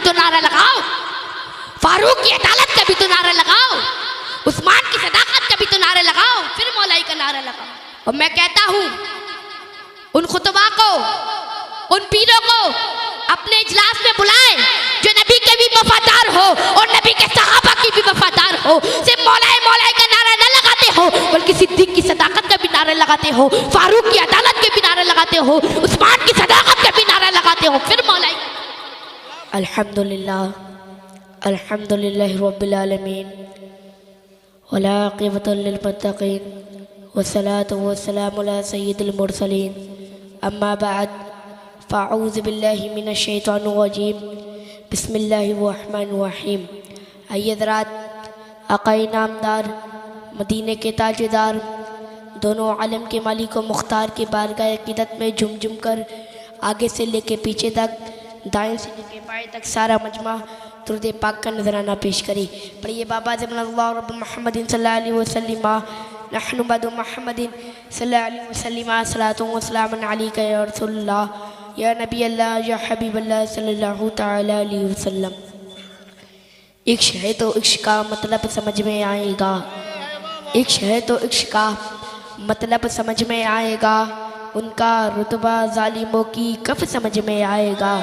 तो नारा लगाओ, फारूक की अदालत का भी तो नारा लगाओ, उस्मान की सदाकत का भी तो नारा लगाओ, फिर मौलाई का नारा लगाओ। और मैं कहता हूँ उन खुतबा को, उन पीरों को अपने इजलास में बुलाएं जो नबी के भी वफादार हो और नबी के सहाबा की भी वफादार हो। सिर्फ मौलाई मौलाई का नारा न लगाते हो बल्कि सिद्दीक की सदाकत का भी नारा लगाते हो, फारूक की अदालत के भी नारा लगाते हो, उस्मान की सदाकत का भी नारा लगाते हो, फिर मौलाई। अल्हम्दुलिल्लाह अल्हम्दुलिल्लाहि रब्बिल आलमीन वला आक़िबतु लिल मुत्तक़ीन वस्सलातु वस्सलामु अला सय्यिदिल मुरसलीन अम्मा बाद फ़अऊज़ु बिल्लाहि मिनश शैतानिर रजीम बिस्मिल्लाहिर रहमानिर रहीम। आइए हज़रात, आक़ाए नामदार, मदीने के ताजदार, दोनों आलम के मालिक व मुख्तार के बारगाह अक़ीदत में झुम झुम कर आगे से लेके पीछे तक, दाएं से लेके बाएं तक सारा मजमा दुरूद पाक का नजराना पेश करी। पढ़िए बाबा ज़मनल्लाहु रब्ब मुहम्मदिन सल्लल्लाहु अलैहि वसल्लम नहनु बदु मुहम्मदिन सल्लल्लाहु अलैहि वसल्लम सलातु व सलामुन अलैका या रसूलल्लाह या नबी अल्लाह या हबीब अल्लाह सल्लल्लाहु तआला अलैहि वसल्लम। इश्क है तो इश्क का मतलब समझ में आएगा, इश्क है तो इश्क का मतलब समझ में आएगा, उनका रुतबा जालिमों की कब समझ में आएगा,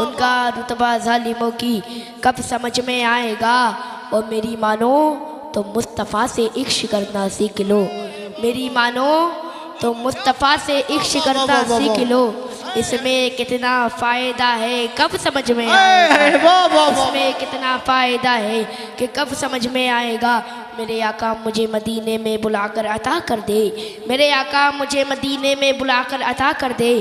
उनका रुतबा जालिमों की कब समझ में आएगा। और मेरी मानो तो मुस्तफ़ा से इश्क करना सीख लो, मेरी मानो तो मुस्तफ़ा से इश्क करना सीख लो, इसमें कितना फ़ायदा है कब समझ में आएगा, इसमें कितना फ़ायदा है कि कब समझ में आएगा। मेरे आका मुझे मदीने में बुलाकर अता कर दे, मेरे आका मुझे मदीने में बुलाकर अता कर दे,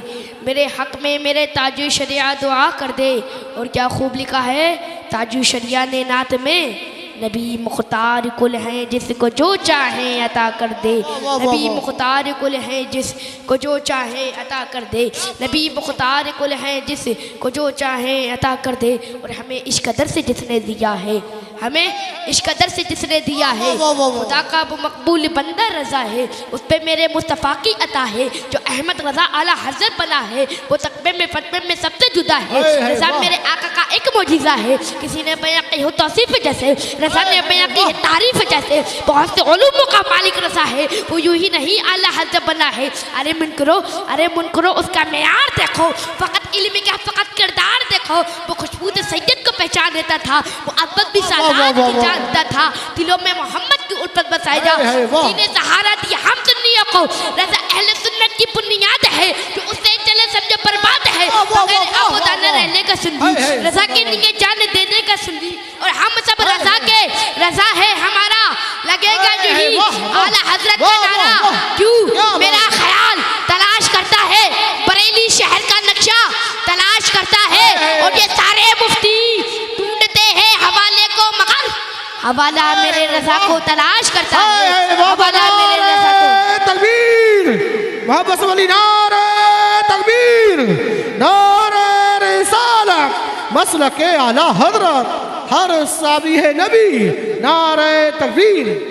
मेरे हक़ में मेरे ताजु शरिया दुआ कर दे। और क्या खूब लिखा है ताजु शरिया ने नात में, नबी मुख्तार कुल हैं जिसको जो चाहे अता कर दे, नबी मुख्तार कुल हैं जिसको जो चाहे अता कर दे, नबी मुख्तार कुल हैं जिसको जो चाहे अता कर दे। और हमें इस कदर से जिसने दिया है, हमें इस कदर से जिसने दिया है, खुदा का वो मकबूल बंदा रज़ा है, उस पर मेरे मुस्तफ़ा की अता है। जो अहमद रज़ा आला हज़रत बना है वो तकबे में फतवे में सबसे जुदा है। रज़ा मेरे आका का एक मोजिज़ा है, किसी ने बयां की हो तौसीफ़ जैसे, रज़ा ने बयां की है तारीफ़ जैसे। बहुत से उलूमों का मालिक रज़ा है, वो यूँ ही नहीं आला हज़रत बना है। अरे मुन करो उसका मेयार देखो, फ़कत इल्म का फ़कत किरदार देखो। वो खुशबू सैयद को पहचान देता था, वो अब्बत भी जानता था, दिलों में मोहम्मद की उल्फत बसाई जा, जिन्हें सहारा दिया हम सुन्नियों को। रज़ा अहले सुन्नत की बुनियाद है, जो उससे चले समझो बर्बाद है, बगैर आबूदा न रहने का सुन्नी, रज़ा के लिए जान देने का सुन्नी। और हम सब रज़ा के, रज़ा है हमारा, लगेगा यही आला हज़रत का नारा। क्यों मेरा ख्याल तलाश करता है बरेली शहर का नक्शा तलाश करता है, और ये सारे मुफ्ती ढूंढते हैं हवाले को, मगर हवाला मेरे रज़ा को तलाश करता है, हवाला मेरे रज़ा को। तकबीर मोहब्बत वाली नारे तकबीर, नारे रिसालत मसलके आला हज़रत हर साबी है नबी, नारे तकबीर।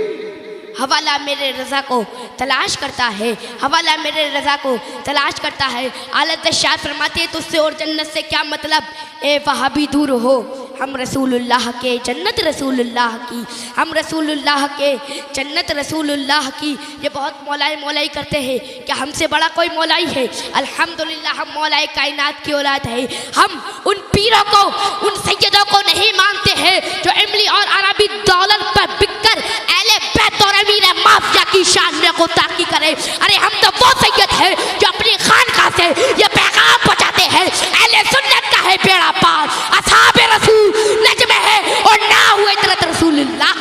हवाला मेरे रज़ा को तलाश करता है, हवाला मेरे रज़ा को तलाश करता है। आलत शाह फरमाते हैं तुझसे और जन्नत से क्या मतलब, ए वहाबी दूर हो, हम रसूलुल्लाह के जन्नत रसूलुल्लाह की, हम रसूलुल्लाह के जन्नत रसूलुल्लाह की। ये बहुत मौलाई मौलाई करते हैं, क्या हमसे बड़ा कोई मौलाई है? अल्हम्दुलिल्लाह हम मौलाई कायनात की औलाद है। हम उन पीरों को, उन सैयदों को नहीं मानते हैं जो इमली और अरबी दौलत पर बिककर अहले बैत और अमीर माफिया की शान में गुस्ताखी करे। अरे हम तो वो सैयद है जो अपनी खानकाह से ये पैगाम पहुंचाते हैं, अहले सुन्नत का है बेड़ा पार, असहाबे रसूल नज्म है और ना हुए तरत रसूलुल्लाह।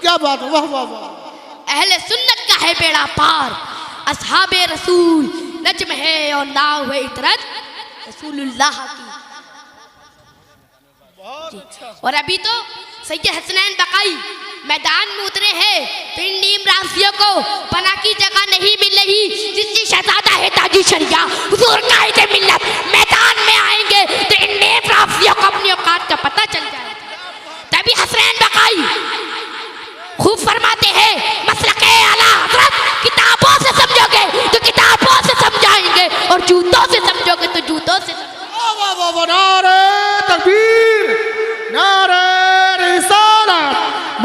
क्या बात, वाह वाह वाह। अहले सुन्नत का है बेड़ा पार, असहाबे रसूल नज्म है और ना हुए तरत रसूलुल्लाह की। और अभी तो सैयद हसनैन बकाई मैदान में उतरे हैं, तो इन नीम राफियों को पनाह की जगह नहीं मिल रही। जिसकी शहजादा है ताजी शरिया हुजूर कायदे मिल्लत मैदान में आएंगे तो इन नीम राफियों को अपनी औकात का पता चल जाएगा। तभी हसनैन बकाई खूब फरमाते हैं, मसलके आला हज़रत किताबों से समझोगे तो किताबों से समझाएंगे, और जूतों से समझोगे तो जूतों से।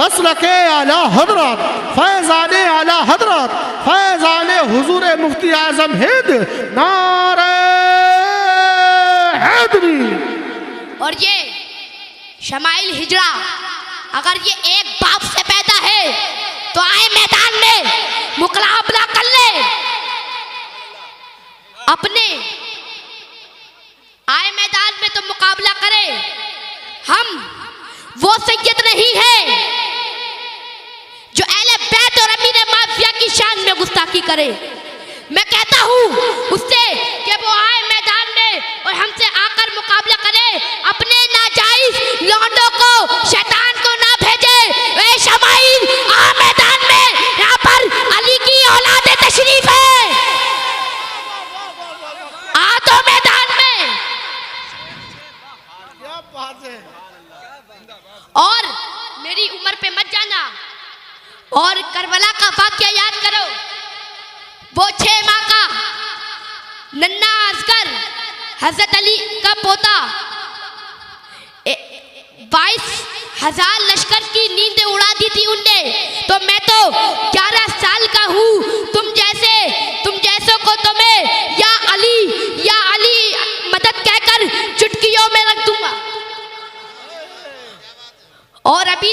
मसलक आला हजरत फैज़ान आला हजरत फैज़ान हुजूर मुफ्ती आज़म हिंद नारे हैदरी। और ये शमाइल हिजड़ा अगर ये एक बाप से पैदा है तो आए मैदान में मुकाबला कर ले, अपने आए मैदान में तो मुकाबला करे। हम वो सैयद नहीं है जो अहले बैत और अमीर माफिया की शान में गुस्ताखी करे। मैं कहता हूँ उससे कि वो आए मैदान में और हमसे आकर मुकाबला करे, अपने नाजायज लौंडों को शैतान को ना भेजे। वे शमाइल आ मैदान में, यहाँ पर अली की औलाद तशरीफ है, आ तो मैदान में। क्या बात है। और मेरी उम्र पे मत जाना और करबला का वाक़या याद करो। वो 6 माह का नन्ना असगर हजरत अली का पोता 22,000 लश्कर की नींदें उड़ा दी थी उनने। तो मैं तो 11 साल का हूँ। तुम जैसों को तो मैं या अली मदद कहकर चुटकियों में रख दूंगा। और अभी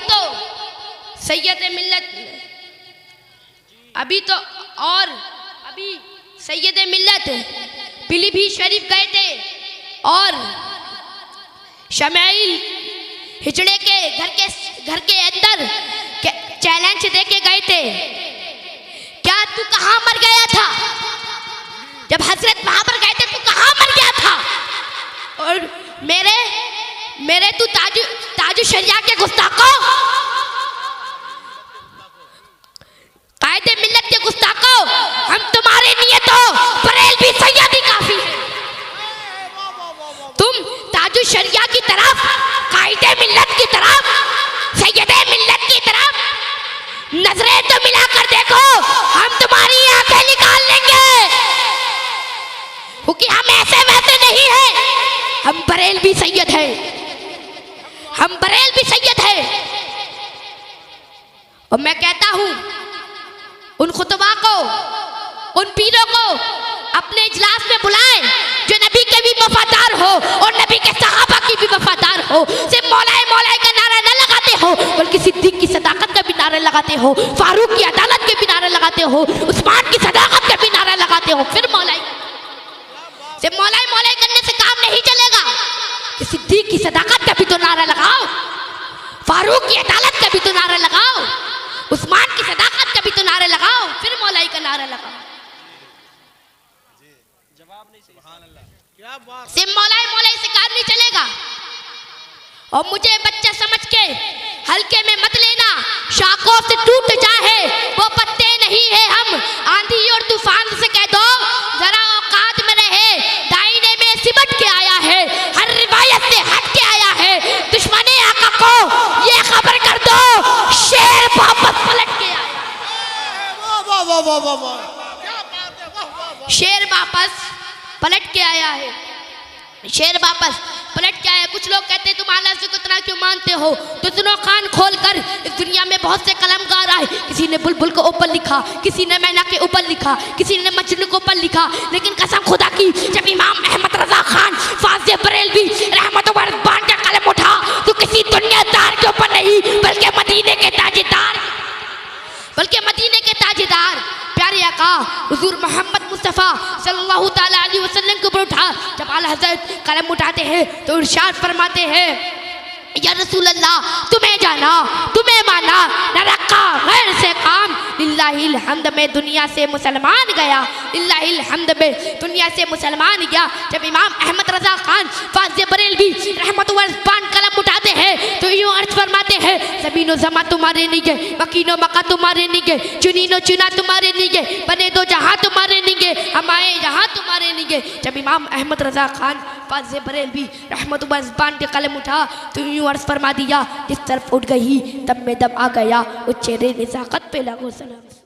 सैयद मिल्लत पीलीभीत शरीफ गए थे और शमाइल हिजड़े के घर के अंदर चैलेंज देके गए थे। क्या तू कहाँ मर गया था? जब हजरत वहां पर गए थे तू कहाँ मर गया था? और मेरे तू ताजु शरिया के गुस्ताखों, कायदे मिल्लत के गुस्ताखों, हम तुम्हारे लिए तो बरेलवी सैयदी काफी है। तुम ताजु शरिया की तरफ, कायदे मिल्लत की तरफ, सैयदे मिल्लत की तरफ नजरें तो मिलाकर देखो, हम तुम्हारी आंखें निकाल लेंगे। क्योंकि हम ऐसे वैसे नहीं हैं, हम बरेलवी सैयद हैं, हम बरेलवी सैयद हैं। और मैं कहता हूं उन खुतबा को, उन पीरों को अपने इजलास में बुलाएं जो नबी के भी वफादार हो और नबी के सहाबा की भी वफादार हो। सिर्फ मौलाए मौलाए का नारा न लगाते हो, बल्कि सिद्दीक की सदाकत का भी नारा लगाते हो, फारूक की अदालत के भी नारा लगाते हो, उस्मान की सदाकत का भी नारा लगाते हो। फिर मौलाई सिर्फ मौलाए मौलाए करने से काम नहीं चलेगा कि सिद्दीक की सदाकत का भी तो नारा लगाओ, फारूक की अदालत का भी तो नारा लगाओ, उस्मान की सदाकत का भी तो नारा लगाओ, फिर मौलाई का नारा लगाओ। सिर्फ मौलाई से काम नहीं चलेगा। और मुझे बच्चा समझ के हल्के में मत लेना, शाखों से टूट जाए वो पत्ते नहीं है हम। आंधी और तूफान से कह दो जरा औकात में रहे, दाईने में सिमट के आया है, हर रिवायत से हट के आया है। दुश्मने आका को ये खबर कर दो, शेर वापस पलट के आया। शेर वापस पलट के आया है, शेर वापस पलट के आया। कुछ लोग कहते हैं तुम आला से कितना क्यों मानते हो? तो सुनो कान खोल कर, इस दुनिया में बहुत से कलमकार आए। किसी ने बुलबुल के ऊपर लिखा, किसी ने मैना के ऊपर लिखा, किसी ने मजनू के ऊपर लिखा, लेकिन कसम खुदा की जब इमाम अहमद रजा खान फाज़े बरेलवी रहमत व रिज़वान का कलम उठा तो किसी दुनियादार के ऊपर नहीं बल्कि मदीने के ताजेदार प्यारे आका हुजूर मोहम्मद मुस्तफ़ा सल्लल्लाहु ताला अलैहि वसल्लम के ऊपर उठा। जब आला हज़रत कलम उठाते हैं तो इरशाद फरमाते हैं, या रसूल अल्लाह तुम्हें जाना तुम्हें माना न रखा गैर से काम, लिल्लाहिल हम्द में दुनिया से मुसलमान गया, लिल्लाहिल हम्द में दुनिया से मुसलमान गया। जब इमाम अहमद रजा खान फाज़े बरेलवी रहमत व रिज़वान कलम उठाते हैं तो यूँ अर्ज फरमाते हैं, ज़मीनो ज़मा तुम्हारे नहीं गए, मकीनो मका तुम्हारे नहीं गए, चुनीनो चुना तुम्हारे नहीं गए, बने दो जहाँ तुम्हारे नहीं गए, हम आए यहाँ तुम्हारे नहीं गए। जब इमाम अहमद रजा खान फाज़े बरेलवी रहमत व रिज़वान के कलम उठा तो यूँ अर्ज फरमा दिया, जिस तरफ उठ गई तब में दम आ गया, उस चेहरे नज़ाकत पे लागो सलाम।